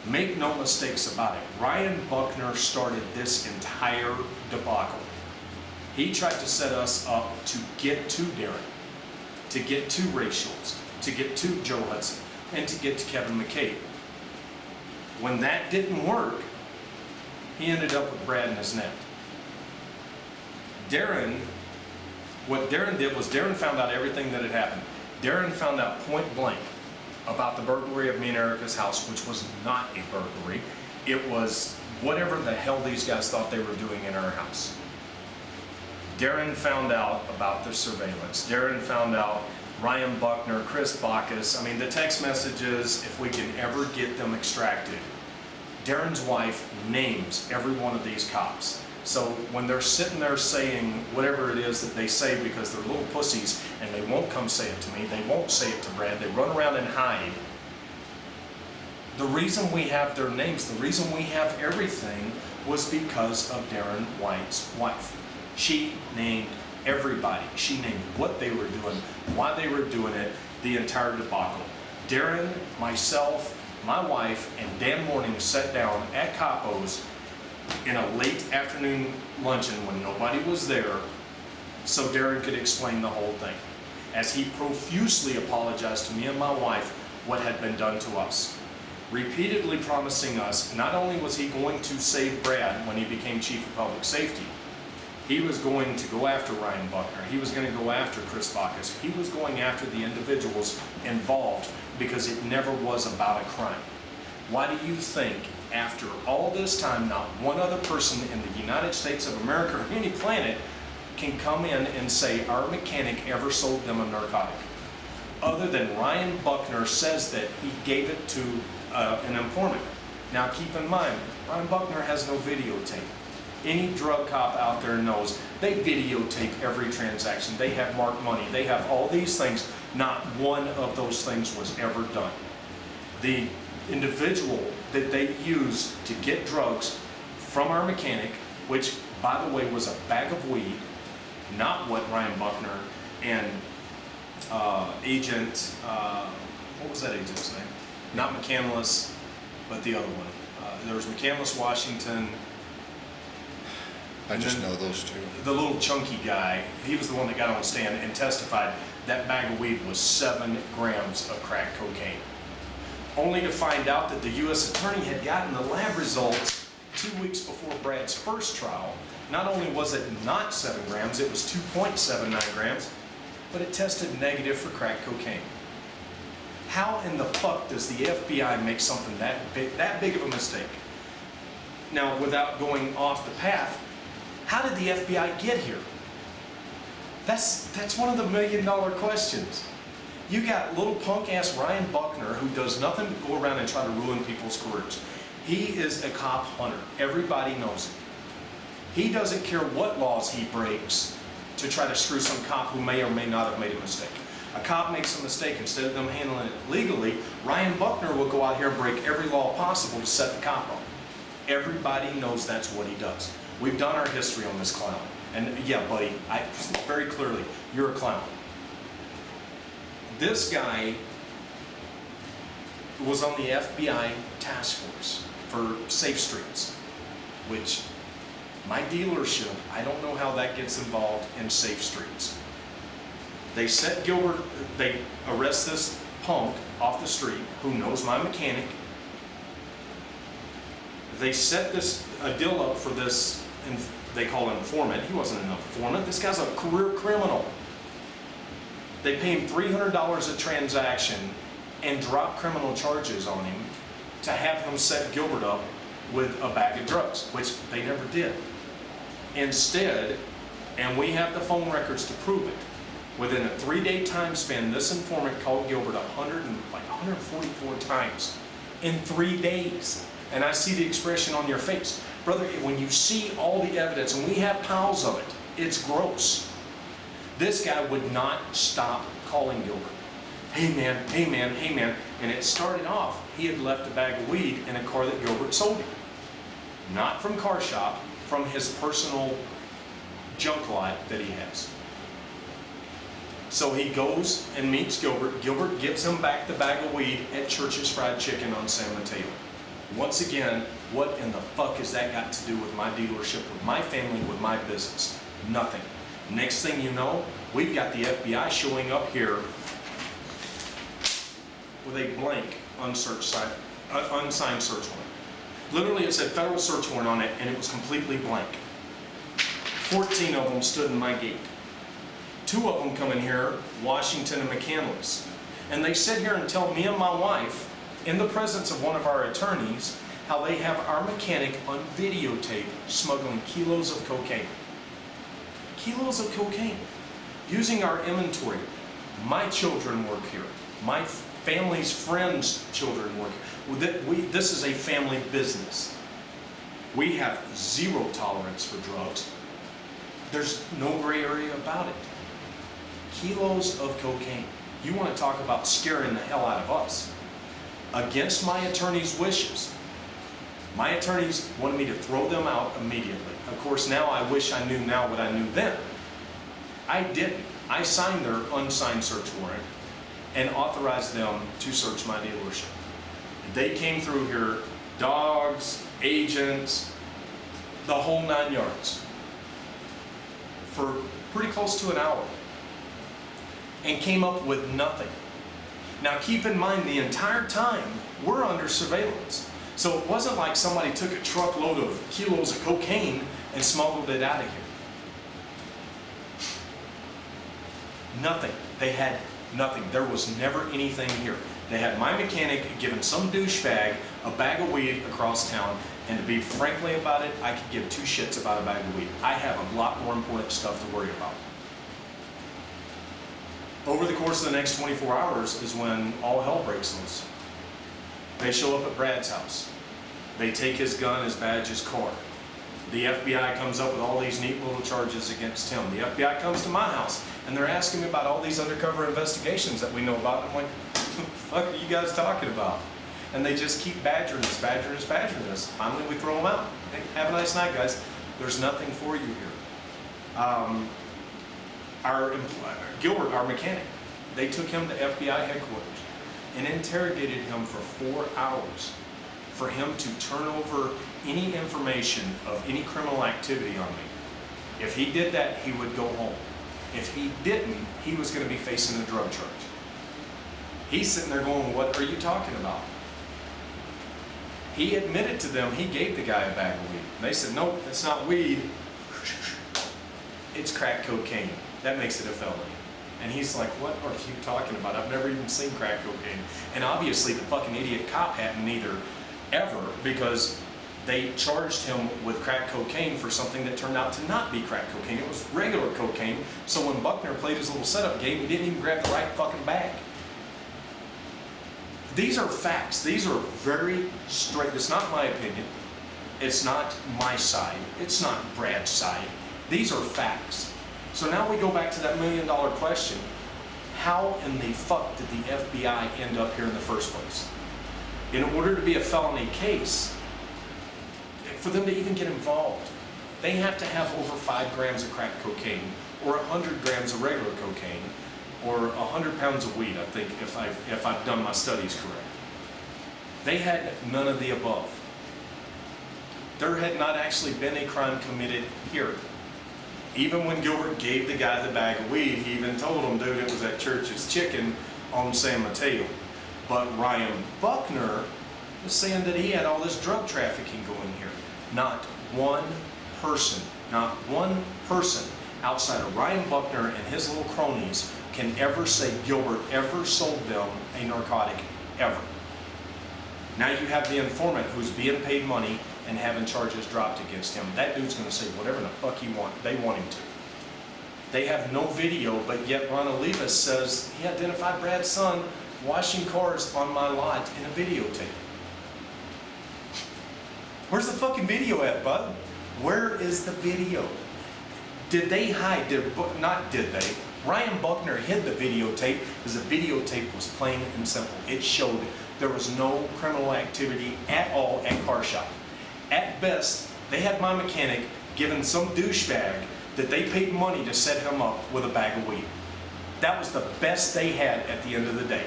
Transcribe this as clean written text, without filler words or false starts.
Make no mistakes about it, Ryan Buckner started this entire debacle. He tried to set us up to get to Darren, to get to Ray Schultz, to get to Joe Hudson, and to get to Kevin McCabe. When that didn't work, he ended up with Brad in his net. What Darren did was Darren found out everything that had happened. Darren found out point blank about the burglary of me and Erica's house, which was not a burglary. It was whatever the hell these guys thought they were doing in our house. Darren found out about the surveillance. Darren found out Ryan Buckner, Chris Bacchus. I mean, the text messages, if we can ever get them extracted. Darren's wife names every one of these cops. So when they're sitting there saying whatever it is that they say because they're little pussies and they won't come say it to me, they won't say it to Brad, they run around and hide. The reason we have their names, the reason we have everything was because of Darren White's wife. She named everybody. She named what they were doing, why they were doing it, the entire debacle. Darren, myself, my wife, and Dan Morning sat down at Capo's in a late afternoon luncheon when nobody was there so Darren could explain the whole thing, as he profusely apologized to me and my wife what had been done to us, repeatedly promising us not only was he going to save Brad when he became Chief of Public Safety, he was going to go after Ryan Buckner, he was going to go after Chris Bacchus, he was going after the individuals involved because it never was about a crime. Why do you think after all this time not one other person in the United States of America or any planet can come in and say our mechanic ever sold them a narcotic? Other than Ryan Buckner says that he gave it to an informant. Now keep in mind, Ryan Buckner has no videotape. Any drug cop out there knows they videotape every transaction. They have marked money. They have all these things. Not one of those things was ever done. The individual that they used to get drugs from our mechanic, which by the way was a bag of weed, not what Ryan Buckner and agent, what was that agent's name? Not McCandless, but the other one. There was McCandless Washington. I just know those two. The little chunky guy, he was the one that got on the stand and testified that bag of weed was 7 grams of crack cocaine. Only to find out that the U.S. attorney had gotten the lab results 2 weeks before Brad's first trial. Not only was it not 7 grams, it was 2.79 grams, but it tested negative for crack cocaine. How in the fuck does the FBI make something that big of a mistake? Now, without going off the path, how did the FBI get here? That's one of the $1 million questions. You got little punk-ass Ryan Buckner who does nothing but go around and try to ruin people's careers. He is a cop hunter. Everybody knows it. He doesn't care what laws he breaks to try to screw some cop who may or may not have made a mistake. A cop makes a mistake, instead of them handling it legally, Ryan Buckner will go out here and break every law possible to set the cop up. Everybody knows that's what he does. We've done our history on this clown. And yeah, buddy, very clearly, you're a clown. This guy was on the FBI task force for Safe Streets, which my dealership, I don't know how that gets involved in Safe Streets. They set Gilbert, they arrest this punk off the street who knows my mechanic. They set a deal up for this, they call him informant. He wasn't an informant. This guy's a career criminal. They pay him $300 a transaction and drop criminal charges on him to have him set Gilbert up with a bag of drugs, which they never did. Instead, and we have the phone records to prove it, within a 3-day time span, this informant called Gilbert 144 times in 3 days. And I see the expression on your face. Brother, when you see all the evidence, and we have piles of it, it's gross. This guy would not stop calling Gilbert. Hey man, hey man, hey man. And it started off, he had left a bag of weed in a car that Gilbert sold him. Not from Car Shop, from his personal junk lot that he has. So he goes and meets Gilbert. Gilbert gives him back the bag of weed at Church's Fried Chicken on San Mateo. Once again, what in the fuck has that got to do with my dealership, with my family, with my business? Nothing. Next thing you know, we've got the FBI showing up here with a blank unsigned search warrant. Literally, it said federal search warrant on it, and it was completely blank. 14 of them stood in my gate. 2 of them come in here, Washington and McCandless. And they sit here and tell me and my wife, in the presence of one of our attorneys, how they have our mechanic on videotape smuggling kilos of cocaine. Kilos of cocaine. Using our inventory. My children work here. My family's friends' children work here. This is a family business. We have zero tolerance for drugs. There's no gray area about it. Kilos of cocaine. You want to talk about scaring the hell out of us. Against my attorney's wishes. My attorneys wanted me to throw them out immediately. Of course, now I wish I knew now what I knew then. I didn't. I signed their unsigned search warrant and authorized them to search my dealership. They came through here, dogs, agents, the whole 9 yards, for pretty close to an hour, and came up with nothing. Now keep in mind, the entire time, we're under surveillance. So it wasn't like somebody took a truckload of kilos of cocaine and smuggled it out of here. Nothing. They had nothing. There was never anything here. They had my mechanic giving some douchebag a bag of weed across town, and to be frankly about it, I could give 2 shits about a bag of weed. I have a lot more important stuff to worry about. Over the course of the next 24 hours is when all hell breaks loose. They show up at Brad's house. They take his gun, his badge, his car. The FBI comes up with all these neat little charges against him. The FBI comes to my house, and they're asking me about all these undercover investigations that we know about. I'm like, what the fuck are you guys talking about? And they just keep badgering us, badgering us, badgering us. Finally, we throw them out. Hey, have a nice night, guys. There's nothing for you here. Gilbert, our mechanic, they took him to FBI headquarters and interrogated him for 4 hours for him to turn over any information of any criminal activity on me. If he did that, he would go home. If he didn't, he was going to be facing a drug charge. He's sitting there going, what are you talking about? He admitted to them he gave the guy a bag of weed. And they said, nope, that's not weed. It's crack cocaine. That makes it a felony. And he's like, what are you talking about? I've never even seen crack cocaine. And obviously the fucking idiot cop hadn't either, ever, because they charged him with crack cocaine for something that turned out to not be crack cocaine. It was regular cocaine. So when Buckner played his little setup game, he didn't even grab the right fucking bag. These are facts. These are very straight. It's not my opinion. It's not my side. It's not Brad's side. These are facts. So now we go back to that $1 million question. How in the fuck did the FBI end up here in the first place? In order to be a felony case, for them to even get involved, they have to have over 5 grams of crack cocaine, or 100 grams of regular cocaine, or 100 pounds of weed, I think, if I've done my studies correct. They had none of the above. There had not actually been a crime committed here. Even when Gilbert gave the guy the bag of weed, he even told him, dude, it was at Church's Chicken on San Mateo. But Ryan Buckner was saying that he had all this drug trafficking going here. Not one person outside of Ryan Buckner and his little cronies can ever say Gilbert ever sold them a narcotic, ever. Now you have the informant who's being paid money and having charges dropped against him. That dude's going to say whatever the fuck they want him to. They have no video, but yet Ron Olivas says he identified Brad's son washing cars on my lot in a videotape. Where's the fucking video at, bud? Where is the video? Did they hide? Not did they. Ryan Buckner hid the videotape because the videotape was plain and simple. It showed there was no criminal activity at all at Car Shop. At best, they had my mechanic giving some douchebag that they paid money to set him up with a bag of weed. That was the best they had at the end of the day.